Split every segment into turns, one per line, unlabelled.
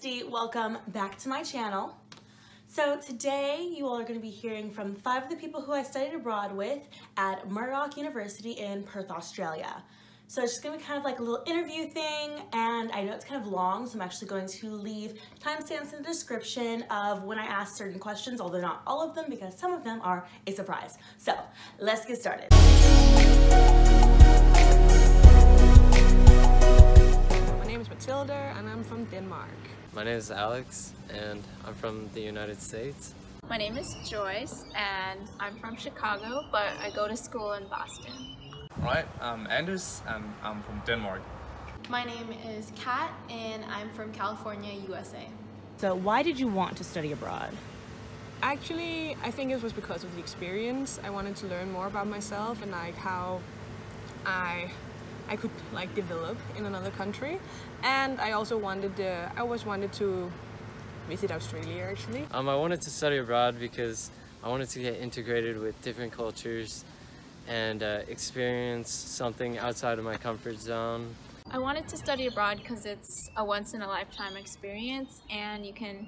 360, welcome back to my channel. So today you all are going to be hearing from 5 of the people who I studied abroad with at Murdoch University in Perth, Australia. So it's just going to be kind of like a little interview thing, and I know it's kind of long, so I'm actually going to leave timestamps in the description of when I ask certain questions, although not all of them because some of them are a surprise. So let's get started.
My name is Matilda and I'm from Denmark.
My name is Alex and I'm from the United States.
My name is Joyce and I'm from Chicago, but I go to school in Boston.
Alright, I'm Anders and I'm from Denmark.
My name is Kat and I'm from California, USA.
So why did you want to study abroad?
Actually, I think it was because of the experience. I wanted to learn more about myself and like how I could like develop in another country, and I also wanted to visit Australia actually.
I wanted to study abroad because I wanted to get integrated with different cultures and experience something outside of my comfort zone.
I wanted to study abroad because it's a once-in-a-lifetime experience and you can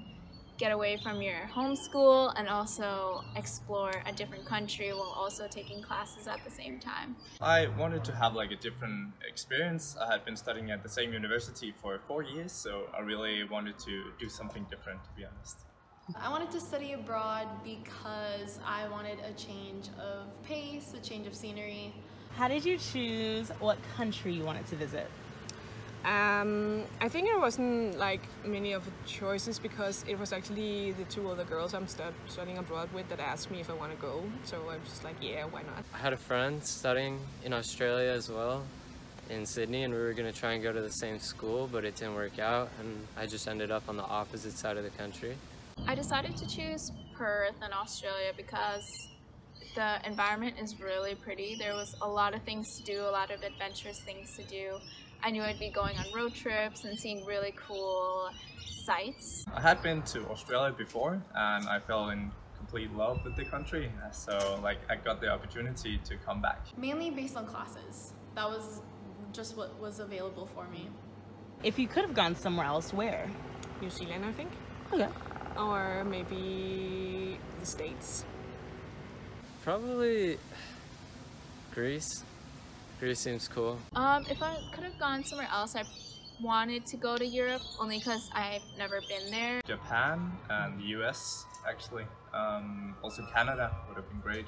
get away from your home school and also explore a different country while also taking classes at the same time.
I wanted to have like a different experience. I had been studying at the same university for 4 years, so I really wanted to do something different, to be honest.
I wanted to study abroad because I wanted a change of pace, a change of scenery.
How did you choose what country you wanted to visit?
I think it wasn't like many of the choices because it was actually the 2 other girls I'm studying abroad with that asked me if I want to go, so I was just like, yeah, why not?
I had a friend studying in Australia as well, in Sydney, and we were going to try and go to the same school, but it didn't work out and I just ended up on the opposite side of the country.
I decided to choose Perth in Australia because the environment is really pretty. There was a lot of things to do, a lot of adventurous things to do. I knew I'd be going on road trips and seeing really cool sights.
I had been to Australia before and I fell in complete love with the country, so like I got the opportunity to come back.
Mainly based on classes. That was just what was available for me.
If you could have gone somewhere else, where?
New Zealand, I think.
Okay.
Or maybe the States.
Probably Greece. Greece seems cool.
If I could have gone somewhere else, I wanted to go to Europe only because I've never been there.
Japan and the US, actually. Also Canada would have been great.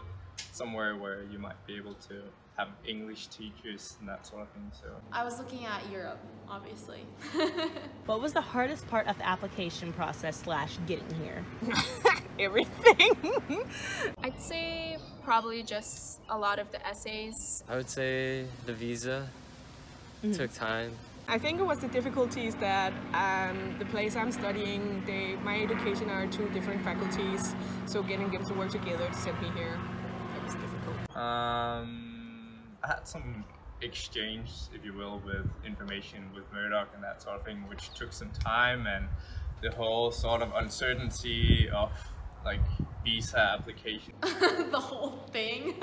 Somewhere where you might be able to have English teachers and that sort of thing. So
I was looking at Europe, obviously.
What was the hardest part of the application process / getting here?
Everything.
I'd say probably just a lot of the essays.
I would say the visa took time.
I think it was the difficulties that the place I'm studying, my education are 2 different faculties, so getting them to work together to send me here, it was difficult.
I had some exchange, if you will, with information with Murdoch and that sort of thing, which took some time, and the whole sort of uncertainty of like visa application.
The whole thing.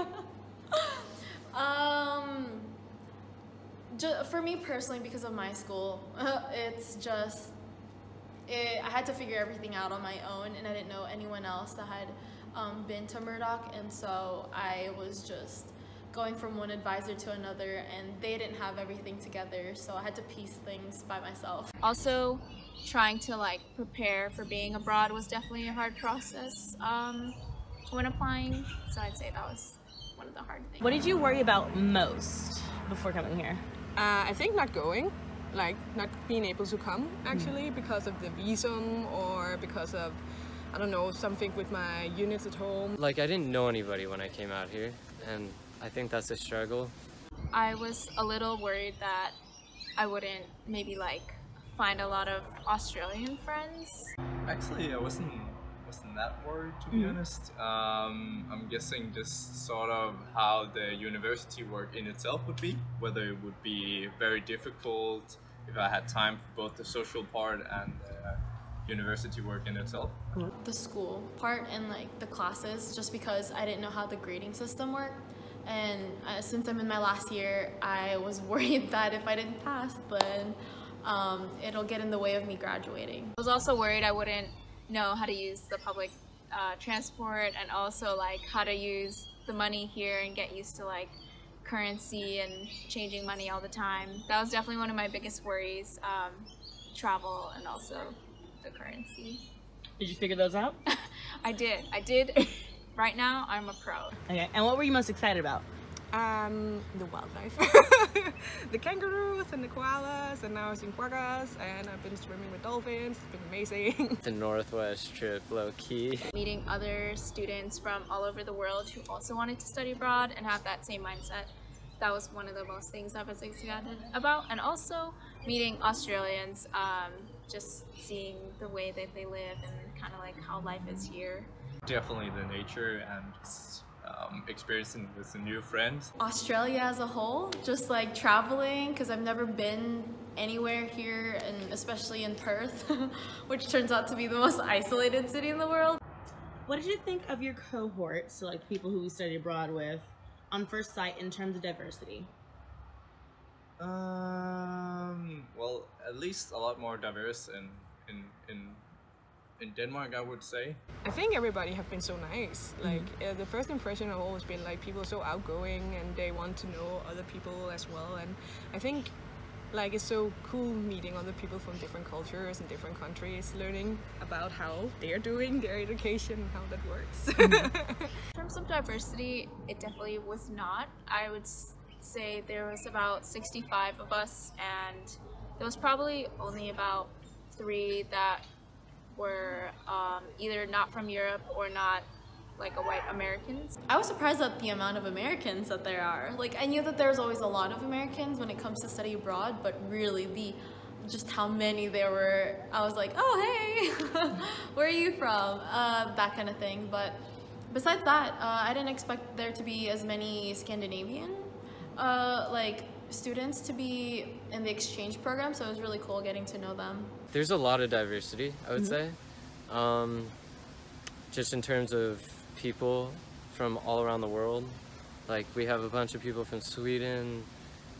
For me personally, because of my school, it's just, I had to figure everything out on my own, and I didn't know anyone else that had been to Murdoch, and so I was just going from one advisor to another, and they didn't have everything together, so I had to piece things by myself.
Also, trying to like prepare for being abroad was definitely a hard process when applying, so I'd say that was one of the hard things.
What did you worry about most before coming here?
I think not going, like not being able to come actually because of the visum or because of, I don't know, something with my units at home.
Like I didn't know anybody when I came out here, and I think that's a struggle.
I was a little worried that I wouldn't maybe like find a lot of Australian friends.
Actually, I wasn't that worried, to be honest. I'm guessing just sort of how the university work in itself would be, whether it would be very difficult if I had time for both the social part and the university work in itself.
The school part and like the classes, just because I didn't know how the grading system worked. And since I'm in my last year, I was worried that if I didn't pass, then it'll get in the way of me graduating.
I was also worried I wouldn't know how to use the public transport, and also like how to use the money here and get used to like currency and changing money all the time. That was definitely one of my biggest worries, travel and also the currency.
Did you figure those out?
I did. Right now, I'm a pro.
Okay, and what were you most excited about?
The wildlife. The kangaroos and the koalas, and now I've seen quaggas, and I've been swimming with dolphins. It's been amazing.
The Northwest trip, low key.
Meeting other students from all over the world who also wanted to study abroad and have that same mindset. That was one of the most things I was excited about. And also meeting Australians, just seeing the way that they live and kind of like how life is here.
Definitely the nature and just experiencing with some new friends.
Australia as a whole, just like traveling, because I've never been anywhere here, and especially in Perth, which turns out to be the most isolated city in the world.
What did you think of your cohort, so like people who we studied abroad with, on first sight in terms of diversity?
Well, at least a lot more diverse in Denmark, I would say.
I think everybody have been so nice. Like the first impression have always been like people are so outgoing and they want to know other people as well. And I think like it's so cool meeting other people from different cultures and different countries, learning about how they're doing their education and how that works.
In terms of diversity, it definitely was not. I would say there was about 65 of us, and there was probably only about 3 that were either not from Europe or not like a white Americans.
I was surprised at the amount of Americans that there are. Like, I knew that there was always a lot of Americans when it comes to study abroad, but really just how many there were, I was like, oh hey, where are you from? That kind of thing. But besides that, I didn't expect there to be as many Scandinavian like students to be in the exchange program, so it was really cool getting to know them.
There's a lot of diversity, I would say. Just in terms of people from all around the world. Like we have a bunch of people from Sweden.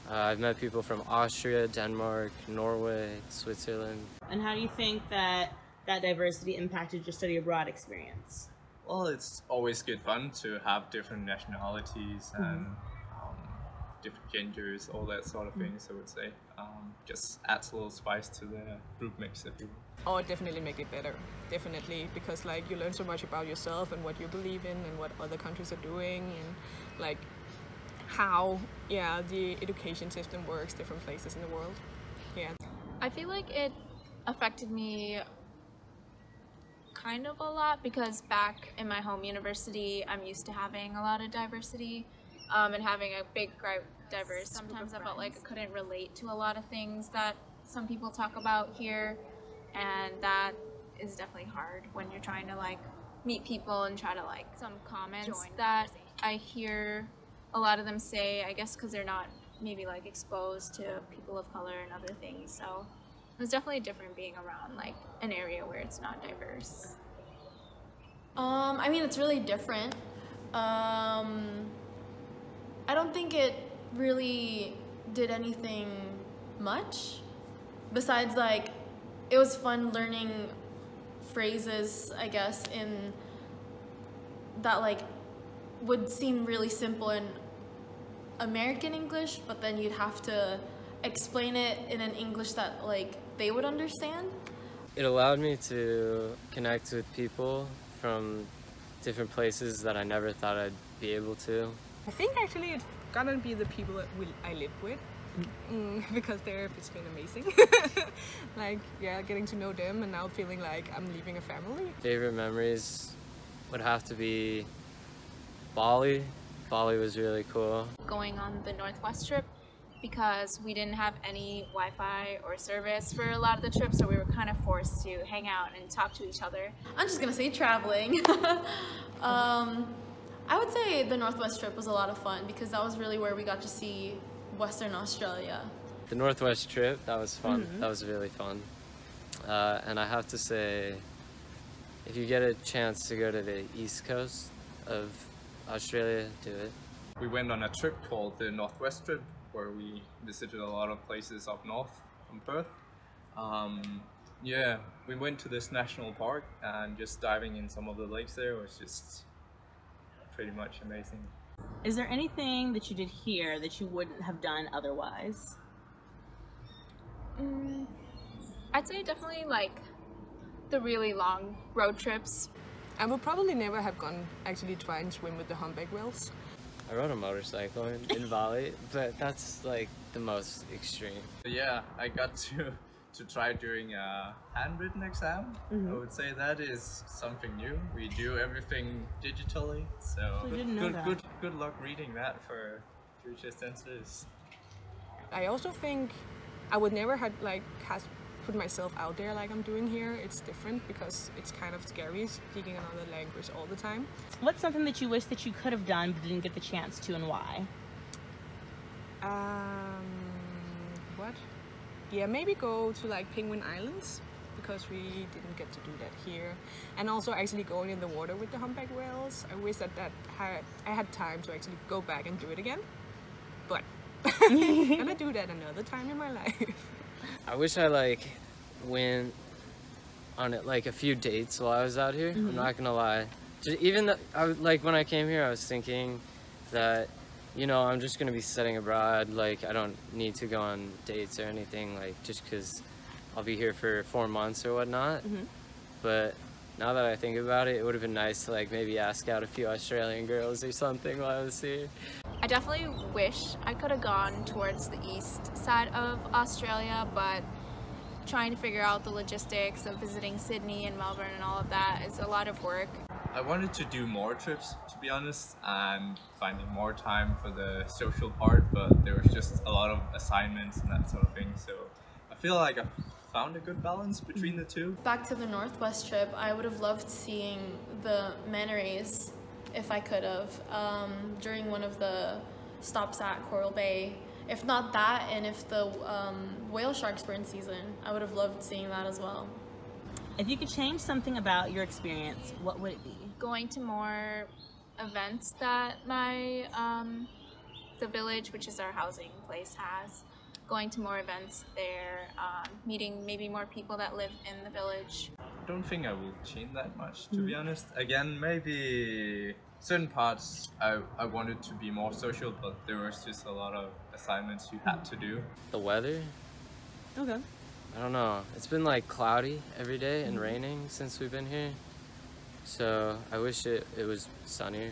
I've met people from Austria, Denmark, Norway, Switzerland.
And how do you think that diversity impacted your study abroad experience?
Well, it's always good fun to have different nationalities and different genders, all that sort of things, I would say. Just adds a little spice to the group mix, if you will.
Oh, definitely make it better. Definitely, because like you learn so much about yourself and what you believe in and what other countries are doing, and like how the education system works different places in the world.
I feel like it affected me kind of a lot, because back in my home university I'm used to having a lot of diversity and having a big diverse. Sometimes I felt like I couldn't relate to a lot of things that some people talk about here, and that is definitely hard when you're trying to like meet people and try to like some comments that I hear a lot of them say, I guess because they're not maybe like exposed to people of color and other things. So it was definitely different being around like an area where it's not diverse.
I mean, it's really different. I don't think it really did anything much besides like it was fun learning phrases, I guess, in that like would seem really simple in American English, but then you'd have to explain it in an English that like they would understand.
It allowed me to connect with people from different places that I never thought I'd be able to.
I think actually it's gonna be the people that I live with, because it's been amazing. Like, getting to know them and now feeling like I'm leaving a family.
Favorite memories would have to be Bali. Bali was really cool.
Going on the Northwest trip, because we didn't have any Wi-Fi or service for a lot of the trip, so we were kind of forced to hang out and talk to each other.
I'm just gonna say traveling. I would say the Northwest trip was a lot of fun, because that was really where we got to see Western Australia.
The Northwest trip, that was fun. That was really fun. And I have to say, if you get a chance to go to the East Coast of Australia, do it.
We went on a trip called the Northwest trip, where we visited a lot of places up north from Perth. Yeah, we went to this national park and just diving in some of the lakes there was just pretty much amazing.
Is there anything that you did here that you wouldn't have done otherwise?
I'd say definitely like the really long road trips.
I would probably never have gone actually try and swim with the humpback whales.
I rode a motorcycle in Bali, but that's like the most extreme.
Yeah, I got to try during a handwritten exam. I would say that is something new. We do everything digitally, so good luck reading that for future censors.
I also think I would never have put myself out there like I'm doing here. It's different because it's kind of scary speaking another language all the time.
What's something that you wish that you could have done but didn't get the chance to, and why?
What? Yeah, maybe go to like Penguin Islands because we didn't get to do that here. And also actually going in the water with the humpback whales. I wish that I had time to actually go back and do it again. But I'm gonna do that another time in my life.
I wish I went on it a few dates while I was out here. I'm not gonna lie. Even when I came here, I was thinking that, you know, I'm just gonna be studying abroad. I don't need to go on dates or anything, just because I'll be here for 4 months or whatnot. But now that I think about it, it would have been nice to maybe ask out a few Australian girls or something while I was here.
I definitely wish I could have gone towards the east side of Australia, but trying to figure out the logistics of visiting Sydney and Melbourne and all of that is a lot of work.
I wanted to do more trips, to be honest, and finding more time for the social part, but there was just a lot of assignments and that sort of thing, so I feel like I found a good balance between the two.
Back to the Northwest trip, I would have loved seeing the manta rays if I could have during one of the stops at Coral Bay. If not that, and if the whale sharks were in season, I would have loved seeing that as well.
If you could change something about your experience, what would it be?
Going to more events that the village, which is our housing place, has. Going to more events there, meeting maybe more people that live in the village.
I don't think I will change that much, to be honest. Again, maybe certain parts I wanted to be more social, but there was just a lot of assignments you had to do.
The weather?
Okay.
I don't know. It's been cloudy every day and raining since we've been here. So I wish it was sunnier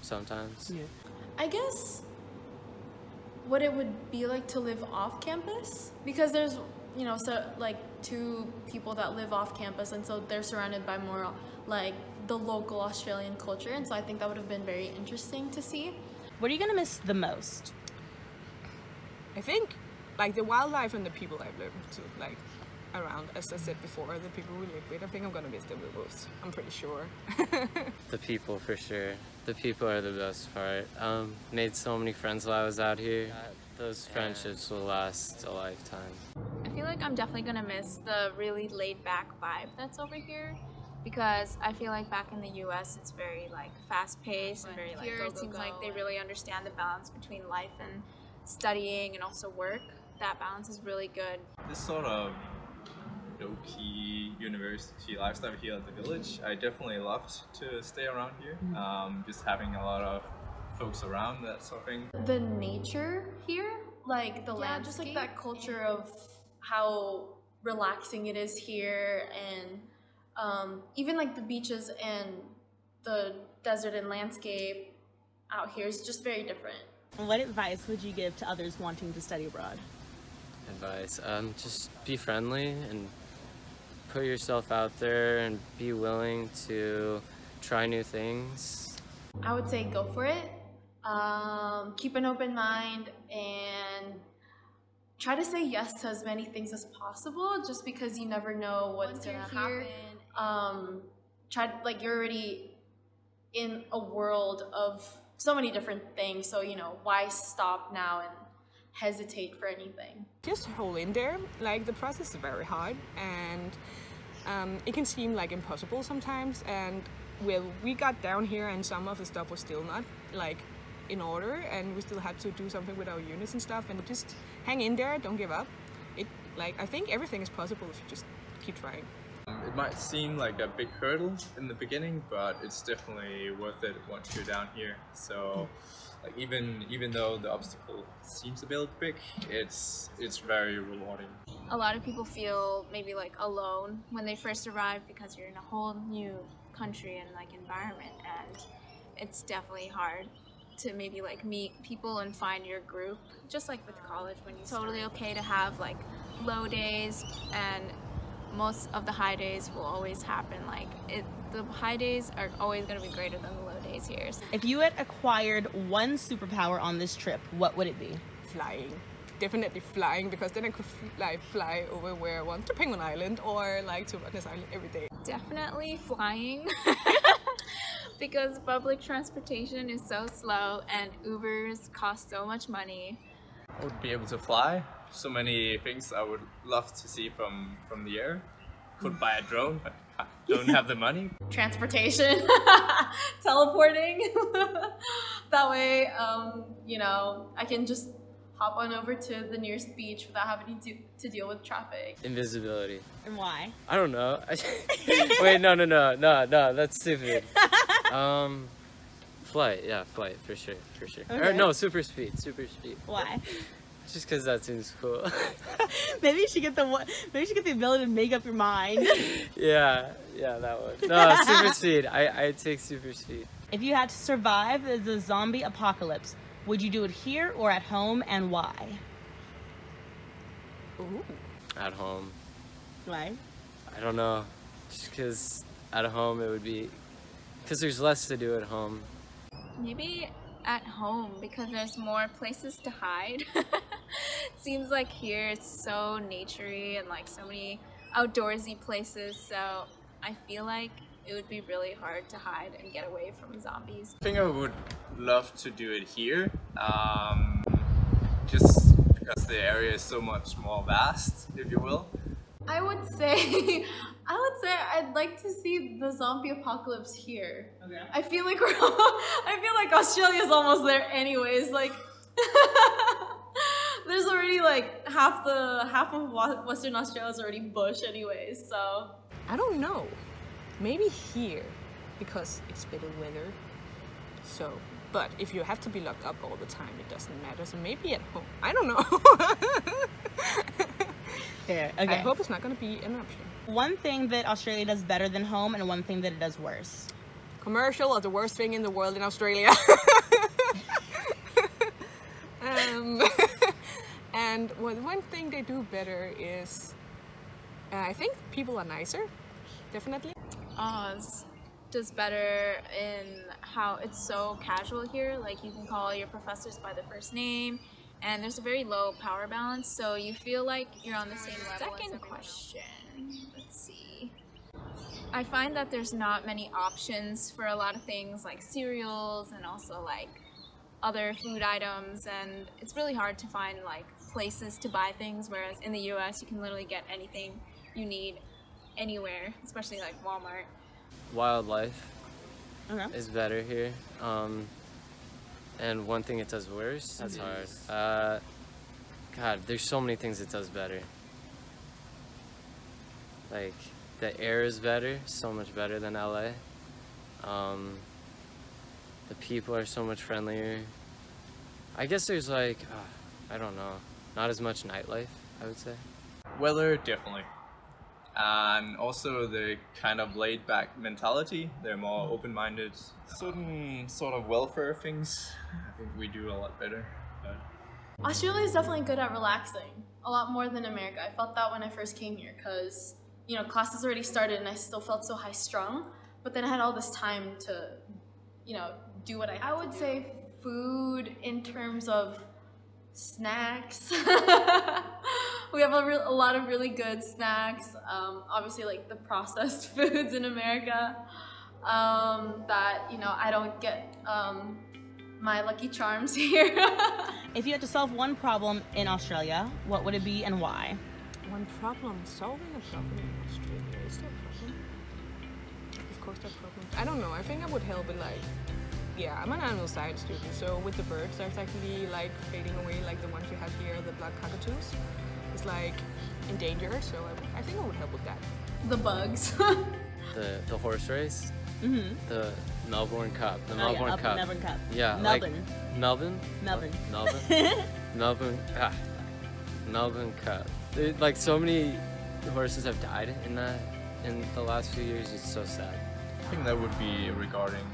sometimes.
Yeah.
I guess what it would be like to live off campus, because there's, you know, two people that live off campus, and so they're surrounded by more the local Australian culture, and so I think that would have been very interesting to see.
What are you gonna miss the most?
I think the wildlife and the people I've lived to around, as I said before, the people we live with. I think I'm gonna miss them the most. I'm pretty sure.
The people, for sure. The people are the best part. Made so many friends while I was out here. Those friendships will last a lifetime.
I feel like I'm definitely gonna miss the really laid-back vibe that's over here, because I feel like back in the US it's very fast-paced and very here it seems like they really understand the balance between life and studying and also work. That balance is really good.
This sort of low-key university lifestyle here at the village, I definitely loved to stay around here. Just having a lot of folks around, that sort of thing.
The nature here, the landscape, just that culture of how relaxing it is here, and even the beaches and the desert and landscape out here is just very different.
What advice would you give to others wanting to study abroad?
Advice, just be friendly and put yourself out there and be willing to try new things.
I would say go for it. Keep an open mind and try to say yes to as many things as possible, just because you never know what's gonna happen. You're already in a world of so many different things, so why stop now and hesitate for anything?
Just hold in there. The process is very hard, and it can seem impossible sometimes, and we got down here and some of the stuff was still not in order, and we still had to do something with our units and stuff, and just hang in there, don't give up. Like, I think everything is possible if you just keep trying.
It might seem like a big hurdle in the beginning, but it's definitely worth it once you're down here. So, like even though the obstacle seems a bit big, it's very rewarding.
A lot of people feel maybe like alone when they first arrive because you're in a whole new country and like environment, and it's definitely hard to maybe like meet people and find your group. Just like with college, when you're totally okay to have like low days, and most of the high days will always happen. Like the high days are always going to be greater than the low days here.
If you had acquired one superpower on this trip, what would it be?
Flying. Definitely flying, because then I could fly over where I want, to Penguin Island or like to Rutgers Island every day.
Definitely flying. Because public transportation is so slow and Ubers cost so much money.
I would be able to fly. So many things I would love to see from the air. Could buy a drone, but I don't have the money.
Transportation, teleporting. That way, you know, I can just hop on over to the nearest beach without having to deal with traffic.
Invisibility.
And why?
I don't know. Wait, no, that's stupid. Flight, yeah, flight, for sure.
Okay.
Or no, super speed.
Why?
Just because that seems cool.
Maybe you should get the ability to make up your mind.
yeah, that one. No, super speed. I take super speed.
If you had to survive the zombie apocalypse, would you do it here or at home, and why?
Ooh.
At home.
Why?
I don't know. Just because at home it would be... Because there's less to do at home.
Maybe at home, because there's more places to hide. Seems like here it's so naturey and like so many outdoorsy places, so I feel like it would be really hard to hide and get away from zombies.
I think I would love to do it here, just because the area is so much more vast, if you will.
I would say I'd like to see the zombie apocalypse here. Okay. I feel like Australia's almost there anyways. Like there's already like half of Western Australia is already bush anyways, so
I don't know. Maybe here, because it's better weather. So, but if you have to be locked up all the time, it doesn't matter. So maybe at home. I don't know.
Fair. Okay.
I hope it's not going to be an option.
One thing that Australia does better than home, and one thing that it does worse.
Commercial are the worst thing in the world in Australia. And one thing they do better is, I think people are nicer. Definitely.
Oz does better in how it's so casual here. Like you can call your professors by their first name, and there's a very low power balance, so you feel like you're on the same level. Second question, let's see. I find that there's not many options for a lot of things like cereals and also like other food items, and it's really hard to find like places to buy things, whereas in the US you can literally get anything you need anywhere, especially like Walmart.
Wildlife is better here. And one thing it does worse, that's hard. God, there's so many things it does better. Like, the air is better, so much better than LA. The people are so much friendlier. I guess there's like, I don't know, not as much nightlife, I would say.
Weather, definitely. And also the kind of laid-back mentality. They're more open-minded. Certain sort of welfare things, I think we do a lot better. But
Australia is definitely good at relaxing, a lot more than America. I felt that when I first came here, because you know, classes already started and I still felt so high-strung. But then I had all this time to, you know, do what I had to do. I would say food in terms of snacks. We have a lot of really good snacks. Obviously, like the processed foods in America that, you know, I don't get my Lucky Charms here.
If you had to solve one problem in Australia, what would it be and why?
One problem, solving a problem in Australia. Is there a problem? Of course there are problems. I don't know, I think I would help with like, yeah, I'm an animal science student, so with the birds, there's actually like fading away, like the ones we have here, the black cockatoos. is like endangered, so I think I would help with that.
The bugs.
The horse race, the Melbourne Cup, the
Oh,
Melbourne
yeah,
Cup.
Melbourne Cup.
Yeah,
Melbourne.
like Melbourne.
Melbourne.
Melbourne. Melbourne Cup. Like so many horses have died in that in the last few years. It's so sad.
I think that would be regarding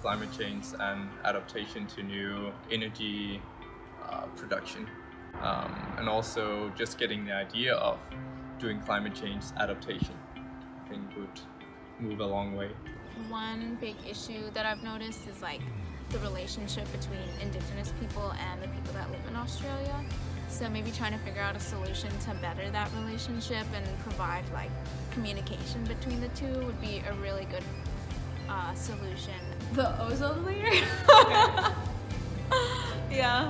climate change and adaptation to new energy production, and also just getting the idea of doing climate change adaptation. I think would move a long way.
One big issue that I've noticed is like the relationship between Indigenous people and the people that live in Australia. So maybe trying to figure out a solution to better that relationship and provide like communication between the two would be a really good solution.
The ozone layer? Yeah.